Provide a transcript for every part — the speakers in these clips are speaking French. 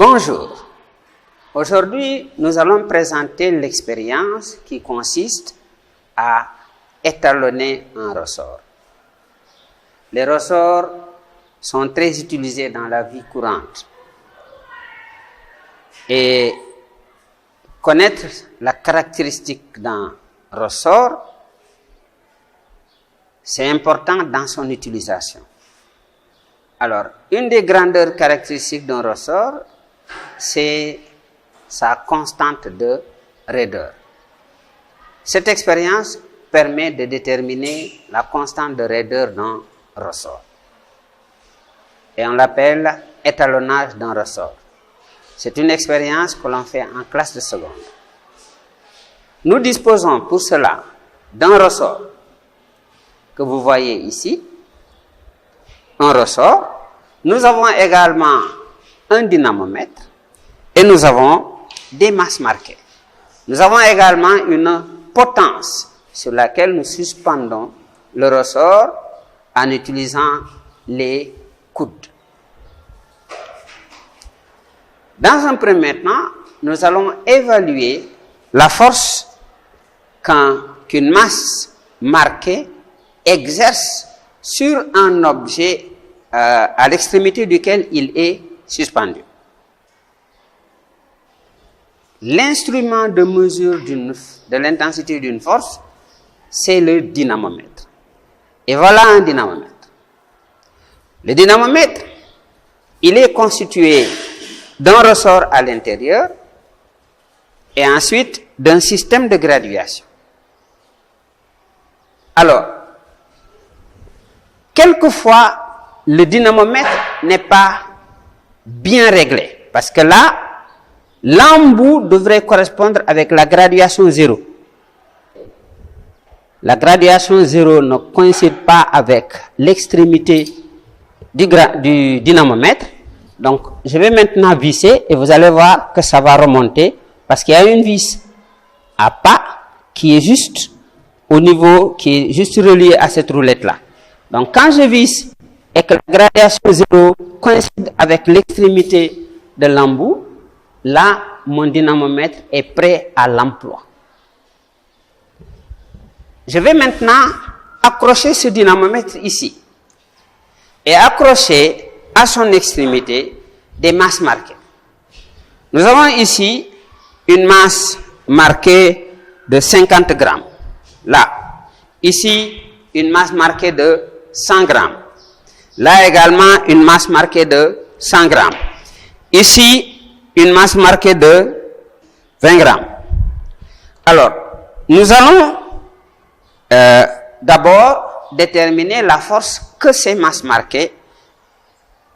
Bonjour. Aujourd'hui, nous allons présenter l'expérience qui consiste à étalonner un ressort. Les ressorts sont très utilisés dans la vie courante. Et connaître la caractéristique d'un ressort, c'est important dans son utilisation. Alors, une des grandeurs caractéristiques d'un ressort, c'est sa constante de raideur. Cette expérience permet de déterminer la constante de raideur d'un ressort. Et on l'appelle étalonnage d'un ressort. C'est une expérience que l'on fait en classe de seconde. Nous disposons pour cela d'un ressort que vous voyez ici, un ressort. Nous avons également un dynamomètre et nous avons des masses marquées. Nous avons également une potence sur laquelle nous suspendons le ressort en utilisant les coudes. Dans un premier temps, nous allons évaluer la force qu'une masse marquée exerce sur un objet à l'extrémité duquel il est suspendu. L'instrument de mesure de l'intensité d'une force, c'est le dynamomètre. Et voilà un dynamomètre. Le dynamomètre, il est constitué d'un ressort à l'intérieur et ensuite d'un système de graduation. Alors, quelquefois, le dynamomètre n'est pas bien réglé parce que là, l'embout devrait correspondre avec la graduation 0. La graduation 0 ne coïncide pas avec l'extrémité du dynamomètre. Donc, je vais maintenant visser et vous allez voir que ça va remonter parce qu'il y a une vis à pas qui est juste au niveau, qui est juste reliée à cette roulette-là. Donc, quand je visse et que la graduation 0 coïncide avec l'extrémité de l'embout, là, mon dynamomètre est prêt à l'emploi. Je vais maintenant accrocher ce dynamomètre ici et accrocher à son extrémité des masses marquées. Nous avons ici une masse marquée de 50 grammes. Là, ici, une masse marquée de 100 grammes. Là également, une masse marquée de 100 grammes. Ici, une masse marquée de 20 grammes. Alors, nous allons d'abord déterminer la force que ces masses marquées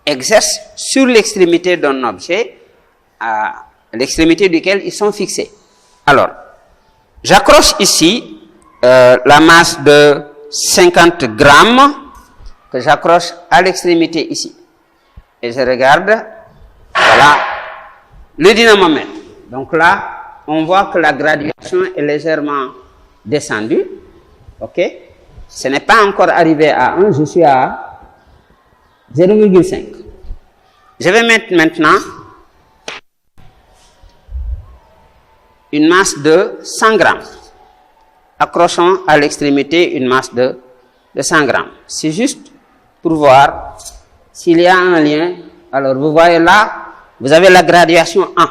exercent sur l'extrémité d'un objet à l'extrémité duquel ils sont fixés. Alors, j'accroche ici la masse de 50 grammes que j'accroche à l'extrémité ici. Et je regarde, voilà, le dynamomètre. Donc là, on voit que la graduation est légèrement descendue. OK? Ce n'est pas encore arrivé à 1, je suis à 0,5. Je vais mettre maintenant une masse de 100 grammes. Accrochons à l'extrémité une masse de 100 grammes. C'est juste pour voir s'il y a un lien. Alors, vous voyez là, vous avez la graduation 1,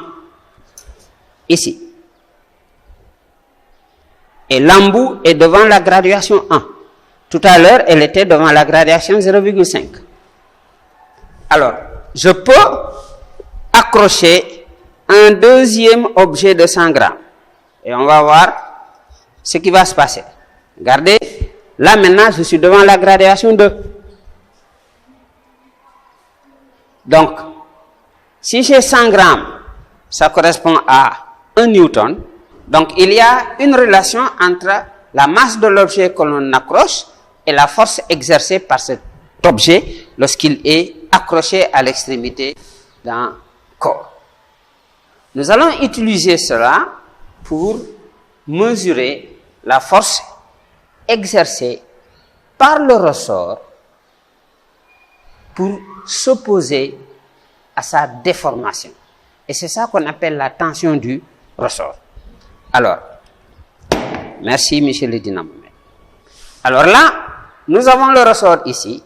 ici. Et l'embout est devant la graduation 1. Tout à l'heure, elle était devant la graduation 0,5. Alors, je peux accrocher un deuxième objet de 100 grammes. Et on va voir ce qui va se passer. Regardez, là maintenant, je suis devant la graduation 2. Donc, si j'ai 100 grammes, ça correspond à 1 newton. Donc, il y a une relation entre la masse de l'objet que l'on accroche et la force exercée par cet objet lorsqu'il est accroché à l'extrémité d'un corps. Nous allons utiliser cela pour mesurer la force exercée par le ressort pour s'opposer à sa déformation. Et c'est ça qu'on appelle la tension du ressort. Alors, merci, monsieur le dynamomètre. Alors là, nous avons le ressort ici.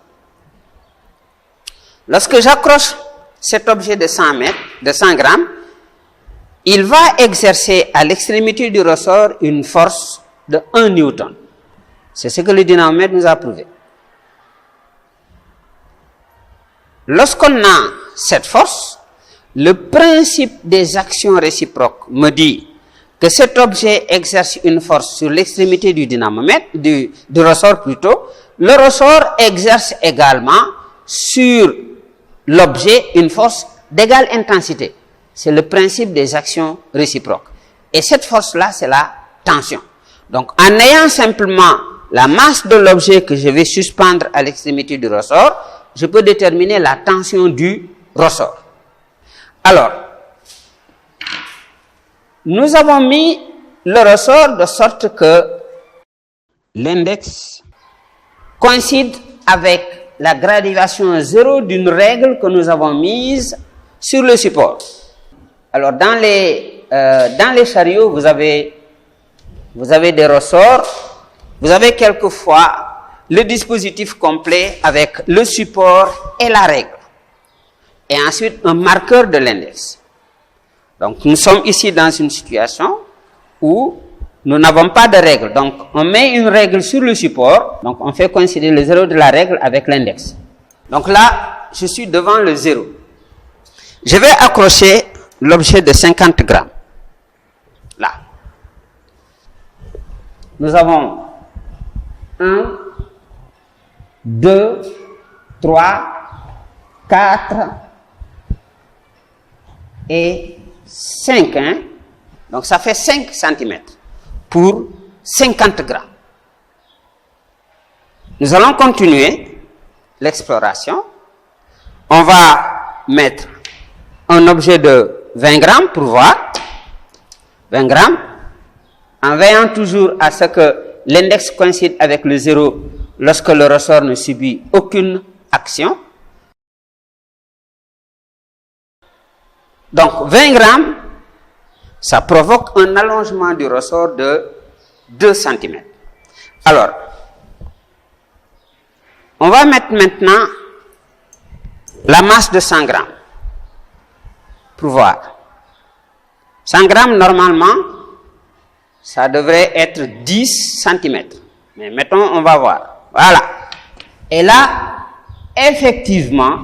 Lorsque j'accroche cet objet de 100 mètres, de 100 grammes, il va exercer à l'extrémité du ressort une force de 1 newton. C'est ce que le dynamomètre nous a prouvé. Lorsqu'on a cette force, le principe des actions réciproques me dit que cet objet exerce une force sur l'extrémité du dynamomètre, du ressort plutôt. Le ressort exerce également sur l'objet une force d'égale intensité. C'est le principe des actions réciproques. Et cette force-là, c'est la tension. Donc, en ayant simplement la masse de l'objet que je vais suspendre à l'extrémité du ressort, je peux déterminer la tension du ressort. Alors, nous avons mis le ressort de sorte que l'index coïncide avec la graduation 0 d'une règle que nous avons mise sur le support. Alors, dans les chariots, vous avez des ressorts, vous avez quelquefois le dispositif complet avec le support et la règle. Et ensuite, un marqueur de l'index. Donc, nous sommes ici dans une situation où nous n'avons pas de règle. Donc, on met une règle sur le support. Donc, on fait coïncider le 0 de la règle avec l'index. Donc là, je suis devant le 0. Je vais accrocher l'objet de 50 grammes. Là. Nous avons 1, 2, 3, 4 et 5. Hein? Donc, ça fait 5 cm pour 50 grammes. Nous allons continuer l'exploration. On va mettre un objet de 20 grammes pour voir. 20 grammes. En veillant toujours à ce que l'index coïncide avec le 0 lorsque le ressort ne subit aucune action. Donc, 20 grammes, ça provoque un allongement du ressort de 2 cm. Alors, on va mettre maintenant la masse de 100 grammes pour voir. 100 grammes, normalement, ça devrait être 10 cm. Mais mettons, on va voir. Voilà. Et là, effectivement,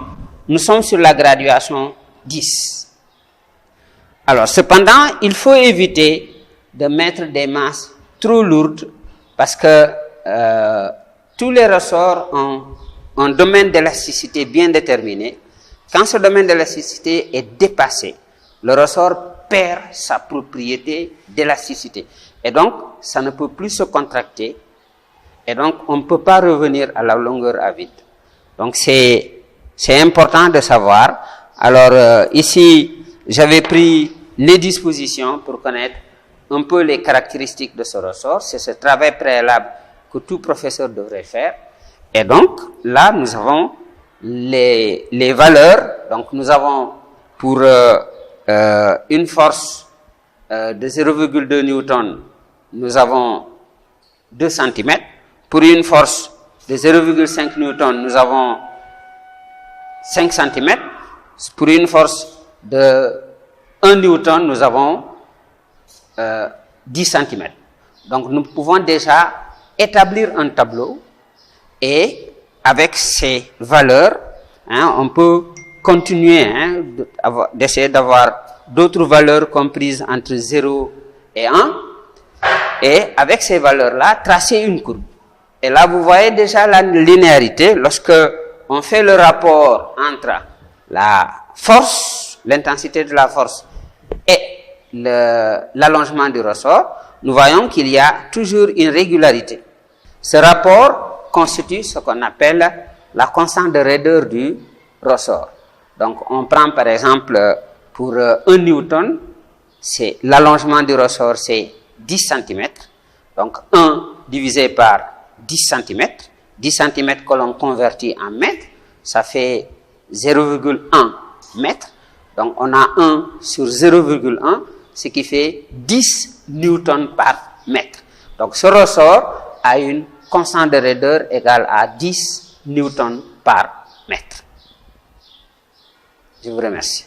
nous sommes sur la graduation 10. Alors, cependant, il faut éviter de mettre des masses trop lourdes parce que tous les ressorts ont un domaine d'élasticité bien déterminé. Quand ce domaine d'élasticité est dépassé, le ressort perd sa propriété d'élasticité. Et donc, ça ne peut plus se contracter. Et donc, on ne peut pas revenir à la longueur à vide. Donc, c'est important de savoir. Alors, ici, j'avais pris les dispositions pour connaître un peu les caractéristiques de ce ressort. C'est ce travail préalable que tout professeur devrait faire. Et donc, là, nous avons les valeurs. Donc, nous avons pour une force de 0,2 newton, nous avons 2 cm. Pour une force de 0,5 newton, nous avons 5 cm. Pour une force de 1 newton, nous avons 10 cm. Donc, nous pouvons déjà établir un tableau et avec ces valeurs, on peut continuer d'essayer d'avoir d'autres valeurs comprises entre 0 et 1 et avec ces valeurs-là, tracer une courbe. Et là, vous voyez déjà la linéarité lorsque on fait le rapport entre la force, l'intensité de la force et l'allongement du ressort, nous voyons qu'il y a toujours une régularité. Ce rapport constitue ce qu'on appelle la constante de raideur du ressort. Donc, on prend par exemple pour 1 newton, c'est l'allongement du ressort, c'est 10 cm. Donc, 1 divisé par 10 cm. 10 cm que l'on convertit en mètres, ça fait 0,1 mètre. Donc, on a 1 sur 0,1, ce qui fait 10 newtons par mètre. Donc, ce ressort a une constante de raideur égale à 10 newtons par mètre. Je vous remercie.